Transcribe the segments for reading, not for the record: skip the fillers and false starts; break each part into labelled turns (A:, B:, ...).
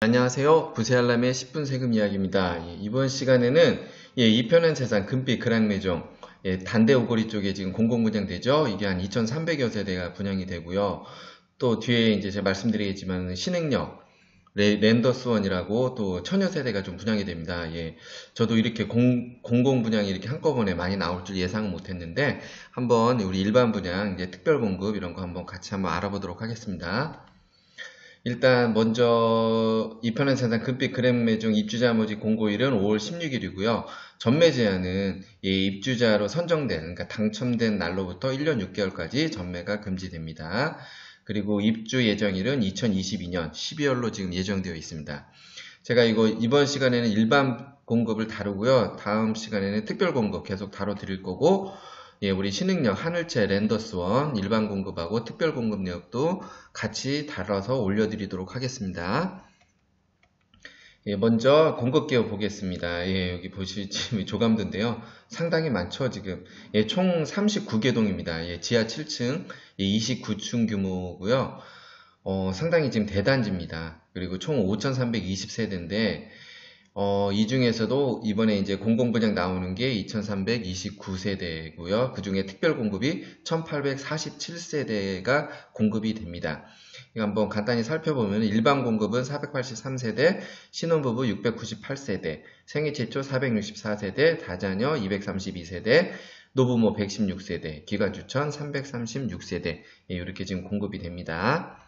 A: 안녕하세요. 부세알람의 10분 세금 이야기입니다. 이번 시간에는 2편은 재산 금빛 그랑매종 단대 오거리 쪽에 지금 공공 분양되죠. 이게 한 2,300여 세대가 분양이 되고요. 또 뒤에 이제 제가 말씀드리겠지만 신흥역 랜더스원이라고 또 천여 세대가 좀 분양이 됩니다. 저도 이렇게 공공 분양이 이렇게 한꺼번에 많이 나올 줄 예상은 못했는데 한번 우리 일반 분양 이제 특별 공급 이런 거 한번 같이 한번 알아보도록 하겠습니다. 일단 먼저 2편은 재산 금빛 그랑매종 입주자 모집 공고일은 5월 16일이고요. 전매 제한은 입주자로 선정된, 그러니까 당첨된 날로부터 1년 6개월까지 전매가 금지됩니다. 그리고 입주 예정일은 2022년 12월로 지금 예정되어 있습니다. 제가 이번 시간에는 일반 공급을 다루고요. 다음 시간에는 특별 공급 계속 다뤄드릴 거고, 우리 신흥역 하늘채 랜더스원 일반 공급하고 특별 공급 내역도 같이 달아서 올려드리도록 하겠습니다. 먼저 공급 개요 보겠습니다. 여기 보시면 조감도인데요. 상당히 많죠, 지금. 총 39개동입니다. 지하 7층, 29층 규모고요. 상당히 지금 대단지입니다. 그리고 총 5,320세대인데, 이 중에서도 이번에 이제 공공분양 나오는 게 2,329세대고요. 그 중에 특별 공급이 1,847세대가 공급이 됩니다. 이거 한번 간단히 살펴보면 일반 공급은 483세대, 신혼부부 698세대, 생애 최초 464세대, 다자녀 232세대, 노부모 116세대, 기간추천 336세대 이렇게 지금 공급이 됩니다.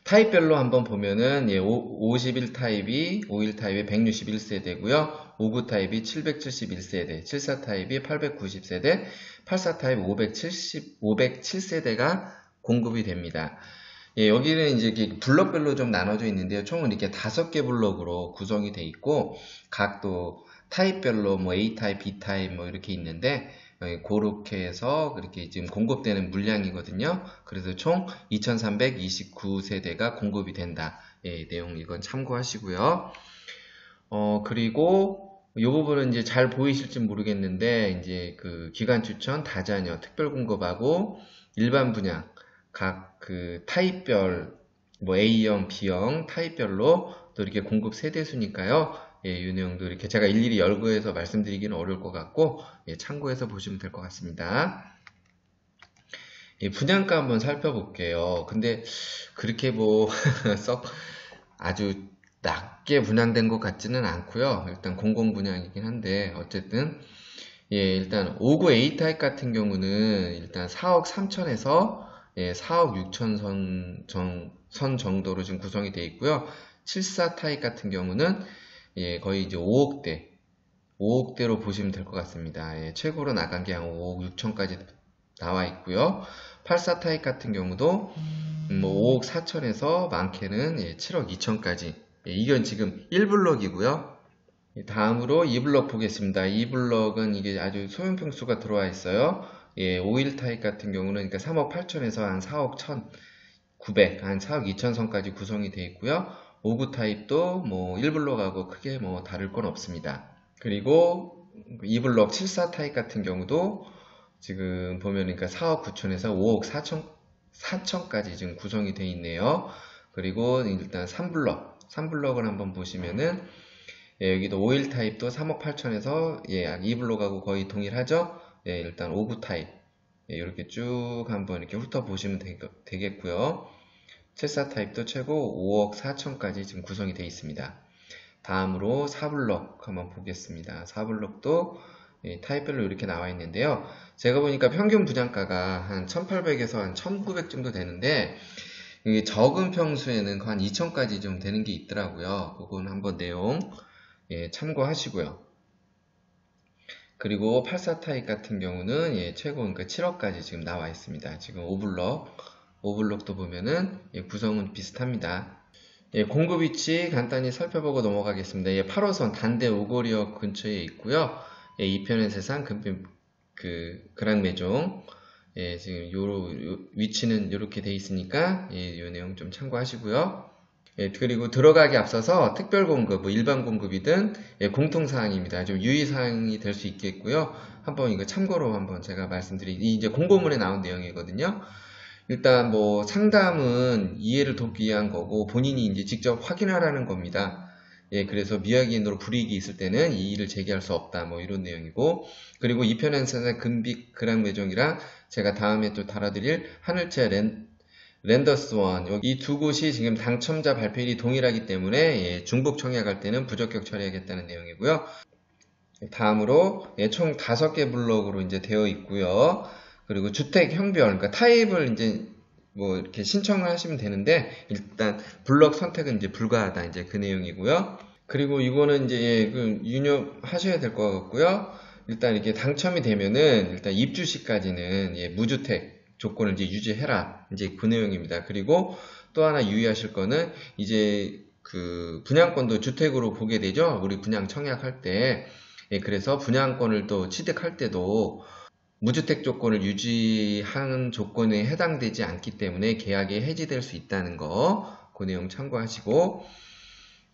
A: 타입별로 한번 보면은 51 타입이 161세대고요. 59 타입이 771세대, 74 타입이 890세대, 84 타입 507세대가 공급이 됩니다. 여기는 이제 블럭별로 좀 나눠져 있는데요. 총은 이렇게 5개 블럭으로 구성이 돼 있고, 각 또 타입별로 뭐 A 타입, B 타입 뭐 이렇게 있는데, 그렇게 해서 그렇게 지금 공급되는 물량이거든요. 그래서 총 2,329세대가 공급이 된다. 내용 이건 참고하시고요. 그리고 이 부분은 이제 잘 보이실지 모르겠는데, 이제 그 기간 추천, 다자녀, 특별 공급하고 일반 분양 각 그 타입별 뭐 A형, B형 타입별로 또 이렇게 공급 세대수니까요. 이 내용도 이렇게 제가 일일이 열거해서 말씀드리기는 어려울 것 같고 참고해서 보시면 될 것 같습니다. 분양가 한번 살펴볼게요. 근데 그렇게 뭐 썩 아주 낮게 분양된 것 같지는 않고요. 일단 공공 분양이긴 한데 어쨌든 일단 59 A타입 같은 경우는 일단 4억 3천에서 4억 6천 선 정도로 지금 구성이 되어 있고요. 74 타입 같은 경우는 거의 이제 5억대로 보시면 될 것 같습니다. 최고로 나간 게 한 5억 6천까지 나와 있고요. 84 타입 같은 경우도 뭐 5억 4천에서 많게는 7억 2천까지. 이건 지금 1블럭이고요. 다음으로 2블럭 보겠습니다. 2블럭은 이게 아주 소형평수가 들어와 있어요. 51 타입 같은 경우는 그러니까 3억 8천에서 한 4억 1,900, 한 4억 2천 선까지 구성이 되어 있고요. 59 타입도 뭐 1블럭하고 크게 뭐 다를 건 없습니다. 그리고 2블럭 74 타입 같은 경우도 지금 보면 그러니까 4억 9천에서 5억 4천까지 지금 구성이 되어 있네요. 그리고 일단 3블럭을 한번 보시면은 여기도 51 타입도 3억 8천에서 2블럭하고 거의 동일하죠. 일단 59 타입 이렇게 쭉 한번 이렇게 훑어보시면 되겠고요. 74 타입도 최고 5억 4천까지 지금 구성이 되어 있습니다. 다음으로 4블럭 한번 보겠습니다. 4블럭도 타입별로 이렇게 나와 있는데요. 제가 보니까 평균 분양가가 한 1,800에서 한 1,900 정도 되는데 적은 평수에는 한 2,000까지 좀 되는 게 있더라고요. 그건 한번 내용 참고하시고요. 그리고 84 타입 같은 경우는 최고 그러니까 7억까지 지금 나와 있습니다. 지금 5블럭도 보면은 구성은 비슷합니다. 공급 위치 간단히 살펴보고 넘어가겠습니다. 8호선 단대 오거리역 근처에 있고요. 2편의 세상 금빛 그랑매종 지금 위치는 이렇게 돼 있으니까 이 내용 좀 참고하시고요. 그리고 들어가기 앞서서 특별 공급, 뭐 일반 공급이든 공통사항입니다. 좀 유의사항이 될 수 있겠고요. 한번 이거 참고로 한번 제가 이제 공고문에 나온 내용이거든요. 일단 뭐 상담은 이해를 돕기 위한 거고 본인이 이제 직접 확인하라는 겁니다. 예, 그래서 미확인으로 불이익이 있을 때는 이의를 제기할 수 없다. 뭐 이런 내용이고, 그리고 2편에서는 금빛 그랑 매종이랑 제가 다음에 또 달아드릴 하늘채 랜더스원, 이 두 곳이 지금 당첨자 발표일이 동일하기 때문에 예, 중복 청약할 때는 부적격 처리하겠다는 내용이고요. 다음으로 예, 총 5개 블록으로 이제 되어 있고요. 그리고 주택 형별, 그러니까 타입을 이제 뭐 이렇게 신청을 하시면 되는데 일단 블록 선택은 이제 불가하다, 이제 그 내용이고요. 그리고 이거는 이제 예, 그 유념하셔야 될 것 같고요. 일단 이렇게 당첨이 되면은 일단 입주 시까지는 예, 무주택 조건을 이제 유지해라, 이제 그 내용입니다. 그리고 또 하나 유의하실 거는 이제 그 분양권도 주택으로 보게 되죠. 우리 분양 청약할 때. 예, 그래서 분양권을 또 취득할 때도 무주택 조건을 유지하는 조건에 해당되지 않기 때문에 계약이 해지될 수 있다는 거, 그 내용 참고하시고,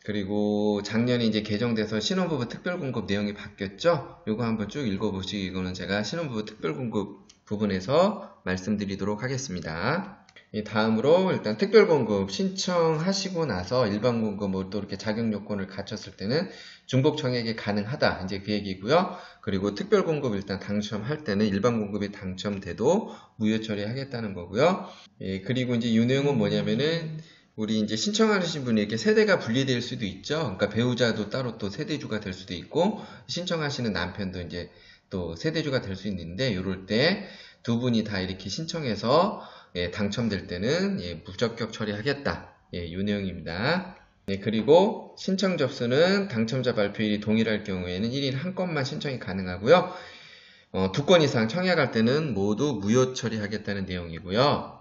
A: 그리고 작년에 이제 개정돼서 신혼부부 특별공급 내용이 바뀌었죠? 요거 한번 쭉 읽어보시고, 이거는 제가 신혼부부 특별공급 부분에서 말씀드리도록 하겠습니다. 다음으로 일단 특별공급 신청하시고 나서 일반공급으로 또 이렇게 자격 요건을 갖췄을 때는 중복 청약이 가능하다, 이제 그 얘기고요. 그리고 특별공급 일단 당첨할 때는 일반공급이 당첨돼도 무효 처리하겠다는 거고요. 예, 그리고 이제 이 내용은 뭐냐면은 우리 이제 신청하신 분이 이렇게 세대가 분리될 수도 있죠. 그러니까 배우자도 따로 또 세대주가 될 수도 있고 신청하시는 남편도 이제 또 세대주가 될 수 있는데, 이럴 때 두 분이 다 이렇게 신청해서 예, 당첨될 때는 예, 무적격 처리하겠다. 예, 이 내용입니다. 예, 그리고 신청 접수는 당첨자 발표일이 동일할 경우에는 1인 한 건만 신청이 가능하고요. 2건 이상 청약할 때는 모두 무효 처리하겠다는 내용이고요.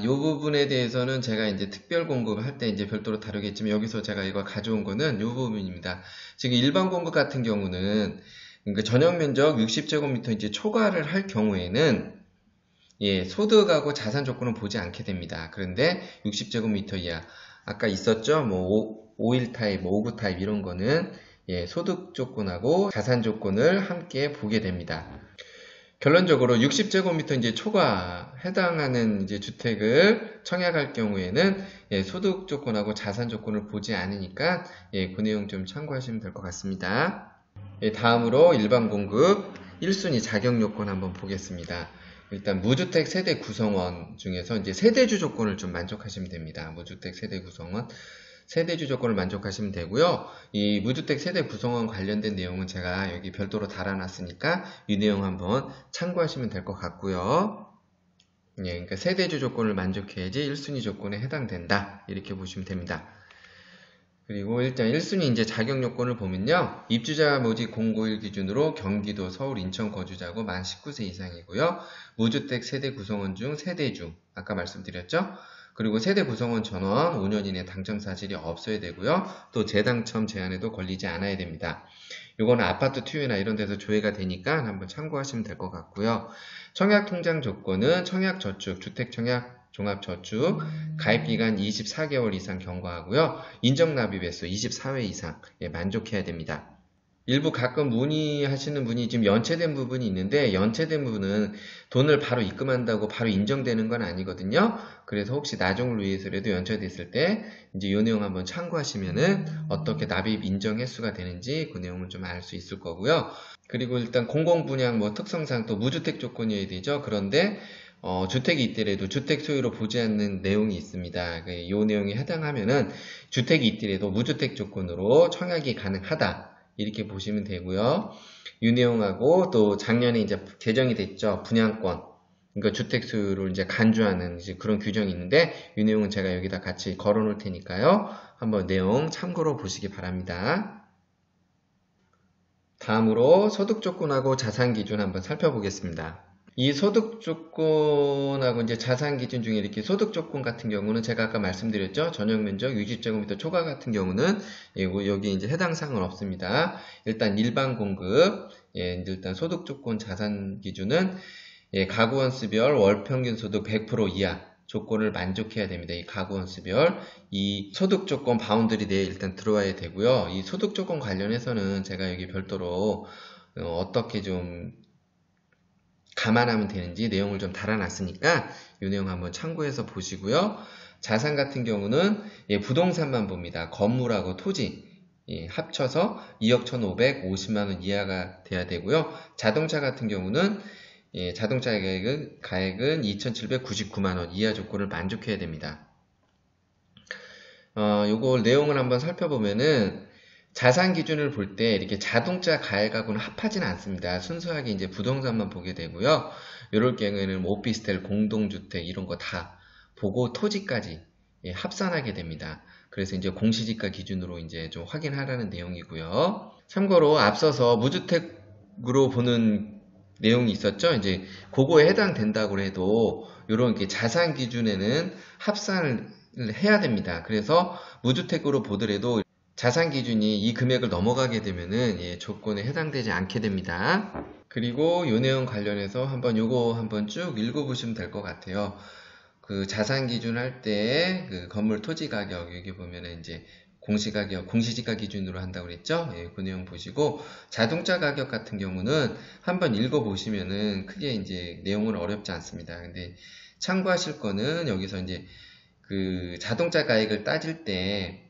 A: 이 부분에 대해서는 제가 이제 특별 공급을 할 때 이제 별도로 다루겠지만, 여기서 제가 이거 가져온 거는 이 부분입니다. 지금 일반 공급 같은 경우는 그러니까 전용 면적 60제곱미터 이제 초과를 할 경우에는 예, 소득하고 자산 조건은 보지 않게 됩니다. 그런데 60제곱미터 이하, 아까 있었죠? 뭐 5일 타입, 뭐 5구 타입 이런 거는 예, 소득 조건하고 자산 조건을 함께 보게 됩니다. 결론적으로 60제곱미터 이제 초과 해당하는 이제 주택을 청약할 경우에는 예, 소득 조건하고 자산 조건을 보지 않으니까 예, 그 내용 좀 참고하시면 될 것 같습니다. 예, 다음으로 일반 공급 1순위 자격 요건 한번 보겠습니다. 일단 무주택 세대 구성원 중에서 이제 세대주 조건을 좀 만족하시면 됩니다. 무주택 세대 구성원, 세대주 조건을 만족하시면 되고요. 이 무주택 세대 구성원 관련된 내용은 제가 여기 별도로 달아놨으니까 이 내용 한번 참고하시면 될 것 같고요. 예, 그러니까 세대주 조건을 만족해야지 1순위 조건에 해당된다, 이렇게 보시면 됩니다. 그리고 일단 1순위 이제 자격 요건을 보면요. 입주자 모집 091 기준으로 경기도, 서울, 인천 거주자고 만 19세 이상이고요. 무주택 세대 구성원 중 세대주, 아까 말씀드렸죠? 그리고 세대 구성원 전원 5년 이내 당첨 사실이 없어야 되고요. 또 재당첨 제한에도 걸리지 않아야 됩니다. 이거는 아파트 투유나 이런 데서 조회가 되니까 한번 참고하시면 될 것 같고요. 청약 통장 조건은 청약 저축, 주택 청약 종합저축, 가입기간 24개월 이상 경과하고요. 인정납입 횟수 24회 이상 예, 만족해야 됩니다. 일부 가끔 문의하시는 분이 지금 연체된 부분이 있는데, 연체된 부분은 돈을 바로 입금한다고 바로 인정되는 건 아니거든요. 그래서 혹시 나중을 위해서라도 연체됐을 때 이제 이 내용 한번 참고하시면은 어떻게 납입 인정 횟수가 되는지 그 내용을 좀 알 수 있을 거고요. 그리고 일단 공공분양 뭐 특성상 또 무주택 조건이어야 되죠. 그런데 주택이 있더라도 주택 소유로 보지 않는 내용이 있습니다. 이 내용에 해당하면은 주택이 있더라도 무주택 조건으로 청약이 가능하다, 이렇게 보시면 되고요. 이 내용하고 또 작년에 이제 개정이 됐죠. 분양권, 그러니까 주택 소유를 이제 간주하는 이제 그런 규정이 있는데, 이 내용은 제가 여기다 같이 걸어 놓을 테니까요. 한번 내용 참고로 보시기 바랍니다. 다음으로 소득 조건하고 자산 기준 한번 살펴보겠습니다. 이 소득 조건하고 이제 자산 기준 중에 이렇게 소득 조건 같은 경우는 제가 아까 말씀드렸죠. 전용 면적 60제곱미터 초과 같은 경우는 예, 여기 이제 해당 사항은 없습니다. 일단 일반 공급, 예, 일단 소득 조건 자산 기준은 예, 가구원수별 월 평균 소득 100% 이하 조건을 만족해야 됩니다. 이 가구원수별 이 소득 조건 바운더리 내에 일단 들어와야 되고요. 이 소득 조건 관련해서는 제가 여기 별도로 어떻게 좀 감안하면 되는지 내용을 좀 달아놨으니까 이 내용 한번 참고해서 보시고요. 자산 같은 경우는 부동산만 봅니다. 건물하고 토지 합쳐서 2억 1,550만원 이하가 돼야 되고요. 자동차 같은 경우는 자동차 가액은 2,799만원 이하 조건을 만족해야 됩니다. 요거 내용을 한번 살펴보면은 자산 기준을 볼 때 이렇게 자동차 가액하고는 합하지는 않습니다. 순수하게 이제 부동산만 보게 되고요. 이럴 경우에는 뭐 오피스텔, 공동주택 이런 거 다 보고 토지까지 합산하게 됩니다. 그래서 이제 공시지가 기준으로 이제 좀 확인하라는 내용이고요. 참고로 앞서서 무주택으로 보는 내용이 있었죠. 이제 그거에 해당된다고 해도 이런 자산 기준에는 합산을 해야 됩니다. 그래서 무주택으로 보더라도 자산 기준이 이 금액을 넘어가게 되면은 조건에 해당되지 않게 됩니다. 그리고 이 내용 관련해서 요거 한번 쭉 읽어보시면 될 것 같아요. 그 자산 기준 할 때 그 건물 토지 가격 여기 보면은 이제 공시지가 기준으로 한다고 그랬죠? 그 내용 보시고 자동차 가격 같은 경우는 한번 읽어보시면은 크게 이제 내용은 어렵지 않습니다. 근데 참고하실 거는 여기서 이제 그 자동차 가격을 따질 때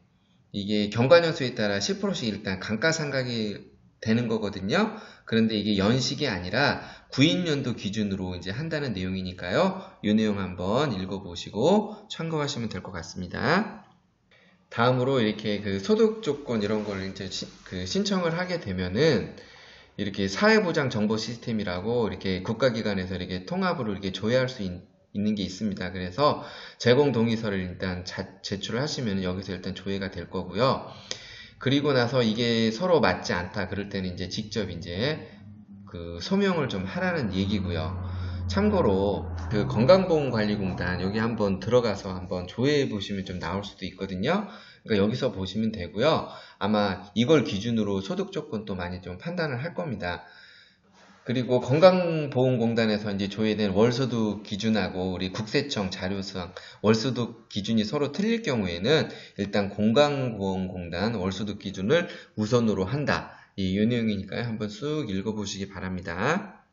A: 이게 경과년수에 따라 10%씩 일단 감가상각이 되는 거거든요. 그런데 이게 연식이 아니라 구입연도 기준으로 이제 한다는 내용이니까요. 이 내용 한번 읽어보시고 참고하시면 될 것 같습니다. 다음으로 이렇게 그 소득 조건 이런 걸 이제 신청을 하게 되면은 이렇게 사회보장 정보 시스템이라고 이렇게 국가기관에서 이렇게 통합으로 이렇게 조회할 수 있는 게 있습니다. 그래서 제공 동의서를 일단 제출을 하시면 여기서 일단 조회가 될 거고요. 그리고 나서 이게 서로 맞지 않다 그럴 때는 이제 직접 이제 그 소명을 좀 하라는 얘기고요. 참고로 그 건강보험관리공단 여기 한번 들어가서 한번 조회해 보시면 좀 나올 수도 있거든요. 그러니까 여기서 보시면 되고요. 아마 이걸 기준으로 소득 조건도 많이 좀 판단을 할 겁니다. 그리고 건강보험공단에서 이제 조회된 월소득 기준하고 우리 국세청 자료상 월소득 기준이 서로 틀릴 경우에는 일단 건강보험공단 월소득 기준을 우선으로 한다. 이 내용이니까요. 한번 쑥 읽어보시기 바랍니다.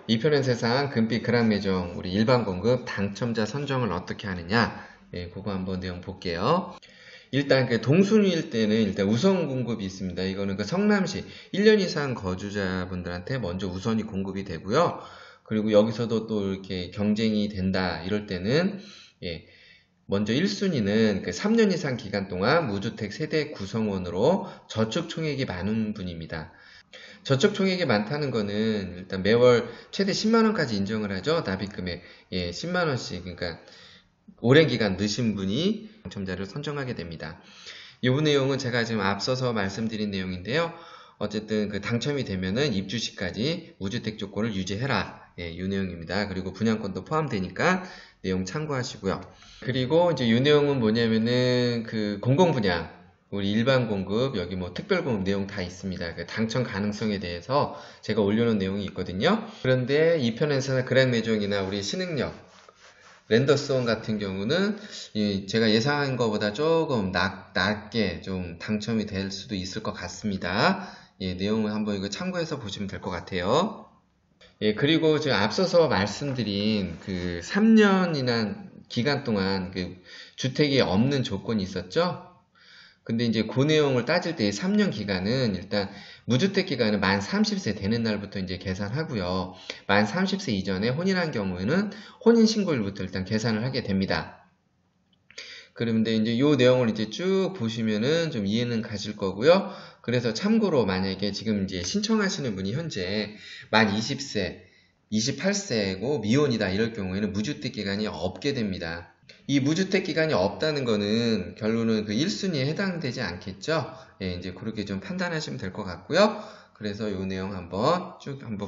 A: 2편의 세상 금빛 그랑매정 우리 일반 공급 당첨자 선정을 어떻게 하느냐 그거 한번 내용 볼게요. 일단 그 동순위일 때는 일단 우선 공급이 있습니다. 이거는 그 성남시 1년 이상 거주자분들한테 먼저 우선이 공급이 되고요. 그리고 여기서도 또 이렇게 경쟁이 된다 이럴 때는 먼저 1순위는 그 3년 이상 기간 동안 무주택 세대 구성원으로 저축 총액이 많은 분입니다. 저축 총액이 많다는 거는 일단 매월 최대 10만원까지 인정을 하죠. 납입금액 10만원씩 그러니까 오랜 기간 넣으신 분이 당첨자를 선정하게 됩니다. 이 내용은 제가 지금 앞서서 말씀드린 내용인데요. 어쨌든 그 당첨이 되면은 입주 시까지 무주택 조건을 유지해라. 이 내용입니다. 그리고 분양권도 포함되니까 내용 참고하시고요. 그리고 이제 이 내용은 뭐냐면은 그 공공분양, 우리 일반 공급, 여기 뭐 특별 공급 내용 다 있습니다. 그 당첨 가능성에 대해서 제가 올려놓은 내용이 있거든요. 그런데 이 편에서는 그랜매종이나 우리 신흥역 랜더스원 같은 경우는 제가 예상한 것보다 조금 낮게 좀 당첨이 될 수도 있을 것 같습니다. 내용을 한번 이거 참고해서 보시면 될 것 같아요. 그리고 제가 앞서서 말씀드린 그 3년이나 기간 동안 그 주택이 없는 조건이 있었죠? 근데 이제 그 내용을 따질 때 3년 기간은 일단 무주택 기간은 만 30세 되는 날부터 이제 계산하고요. 만 30세 이전에 혼인한 경우에는 혼인신고일부터 일단 계산을 하게 됩니다. 그런데 이제 요 내용을 이제 쭉 보시면은 좀 이해는 가실 거고요. 그래서 참고로 만약에 지금 이제 신청하시는 분이 현재 만 20세, 28세고 미혼이다 이럴 경우에는 무주택 기간이 없게 됩니다. 이 무주택 기간이 없다는 거는 결론은 그 1순위에 해당되지 않겠죠? 이제 그렇게 좀 판단하시면 될 것 같고요. 그래서 이 내용 한번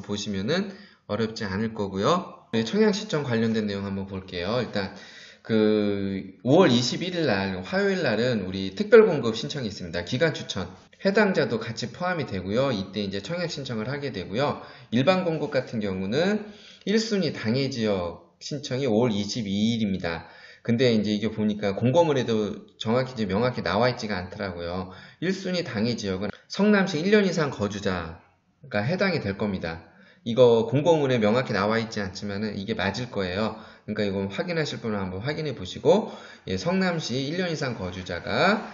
A: 보시면은 어렵지 않을 거고요. 청약 신청 관련된 내용 한번 볼게요. 일단 그 5월 21일 날 화요일 날은 우리 특별 공급 신청이 있습니다. 기간 추천. 해당자도 같이 포함이 되고요. 이때 이제 청약 신청을 하게 되고요. 일반 공급 같은 경우는 1순위 당해 지역 신청이 5월 22일입니다. 근데 이제 이게 보니까 공고문에도 정확히 이제 명확히 나와 있지가 않더라고요. 1순위 당해 지역은 성남시 1년 이상 거주자가 해당이 될 겁니다. 이거 공고문에 명확히 나와 있지 않지만은 이게 맞을 거예요. 그러니까 이거 확인하실 분은 한번 확인해 보시고, 예, 성남시 1년 이상 거주자가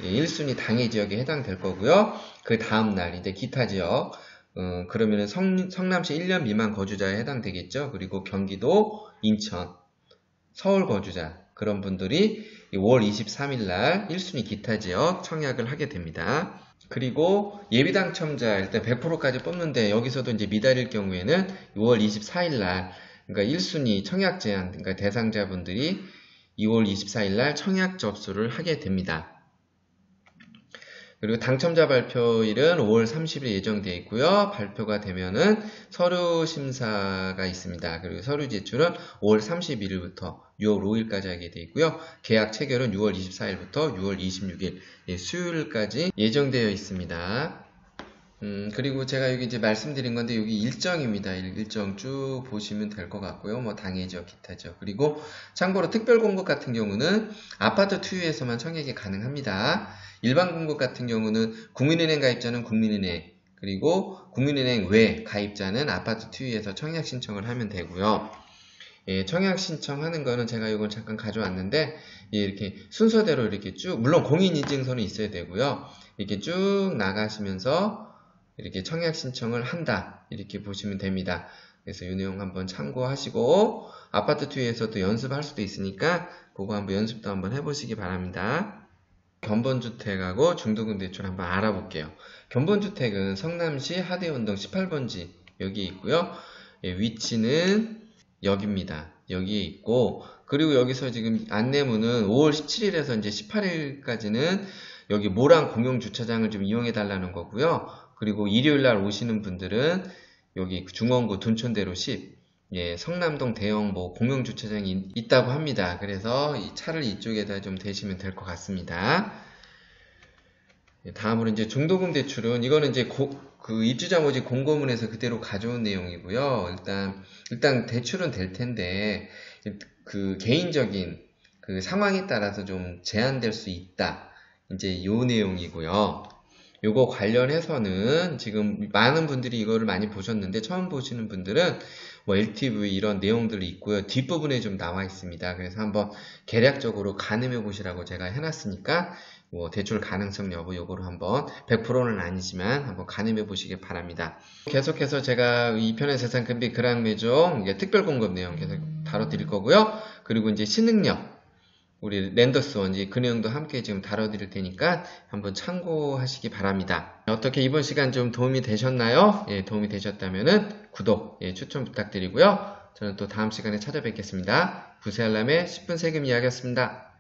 A: 예, 1순위 당해 지역에 해당될 거고요. 그 다음날 이제 기타 지역, 그러면은 성남시 1년 미만 거주자에 해당되겠죠. 그리고 경기도, 인천, 서울 거주자 그런 분들이 5월 23일 날 1순위 기타 지역 청약을 하게 됩니다. 그리고 예비 당첨자 일단 100%까지 뽑는데 여기서도 이제 미달일 경우에는 6월 24일 날 그러니까 1순위 청약 제한 그러니까 대상자분들이 2월 24일 날 청약 접수를 하게 됩니다. 그리고 당첨자 발표일은 5월 30일 예정되어 있고요. 발표가 되면은 서류 심사가 있습니다. 그리고 서류 제출은 5월 31일부터 6월 5일까지 하게 되어 있고요. 계약 체결은 6월 24일부터 6월 26일 수요일까지 예정되어 있습니다. 그리고 제가 여기 이제 말씀드린 건데 여기 일정입니다. 일정 쭉 보시면 될 것 같고요. 뭐 당해죠, 기타죠. 그리고 참고로 특별 공급 같은 경우는 아파트 투유에서만 청약이 가능합니다. 일반 공급 같은 경우는 국민은행 가입자는 국민은행, 그리고 국민은행 외 가입자는 아파트 투유에서 청약 신청을 하면 되고요. 예, 청약 신청하는 거는 제가 이걸 잠깐 가져왔는데 예, 이렇게 순서대로 이렇게 쭉 물론 공인인증서는 있어야 되고요. 이렇게 쭉 나가시면서 이렇게 청약 신청을 한다 이렇게 보시면 됩니다. 그래서 이 내용 한번 참고하시고 아파트 투유에서도 연습할 수도 있으니까 그거 한번 연습도 한번 해보시기 바랍니다. 견본주택하고 중도금 대출 한번 알아볼게요. 견본주택은 성남시 하대운동 18번지 여기 있고요. 예, 위치는 여기입니다. 여기에 있고 그리고 여기서 지금 안내문은 5월 17일에서 이제 18일까지는 여기 모랑 공용주차장을 좀 이용해 달라는 거고요. 그리고 일요일날 오시는 분들은 여기 중원구 둔촌대로 10 예, 성남동 대형 뭐 공용주차장이 있다고 합니다. 그래서 이 차를 이쪽에다 좀 대시면 될 것 같습니다. 예, 다음으로 이제 중도금 대출은 이거는 이제 그 입주자 모집 공고문에서 그대로 가져온 내용이고요. 일단 대출은 될 텐데 그 개인적인 그 상황에 따라서 좀 제한될 수 있다. 이제 요 내용이고요. 요거 관련해서는 지금 많은 분들이 이거를 많이 보셨는데 처음 보시는 분들은 뭐 LTV 이런 내용들이 있고요. 뒷부분에 좀 나와 있습니다. 그래서 한번 개략적으로 가늠해 보시라고 제가 해놨으니까 뭐 대출 가능성 여부 요거로 한번 100%는 아니지만 한번 가늠해 보시기 바랍니다. 계속해서 제가 2편의 재산금비 그랑매종 특별 공급 내용 계속 다뤄드릴 거고요. 그리고 이제 신흥력 우리 랜더스원 그 내용도 함께 지금 다뤄드릴 테니까 한번 참고하시기 바랍니다. 어떻게 이번 시간 좀 도움이 되셨나요? 예, 도움이 되셨다면은 구독, 예, 추천 부탁드리고요. 저는 또 다음 시간에 찾아뵙겠습니다. 부세알람의 10분 세금 이야기였습니다.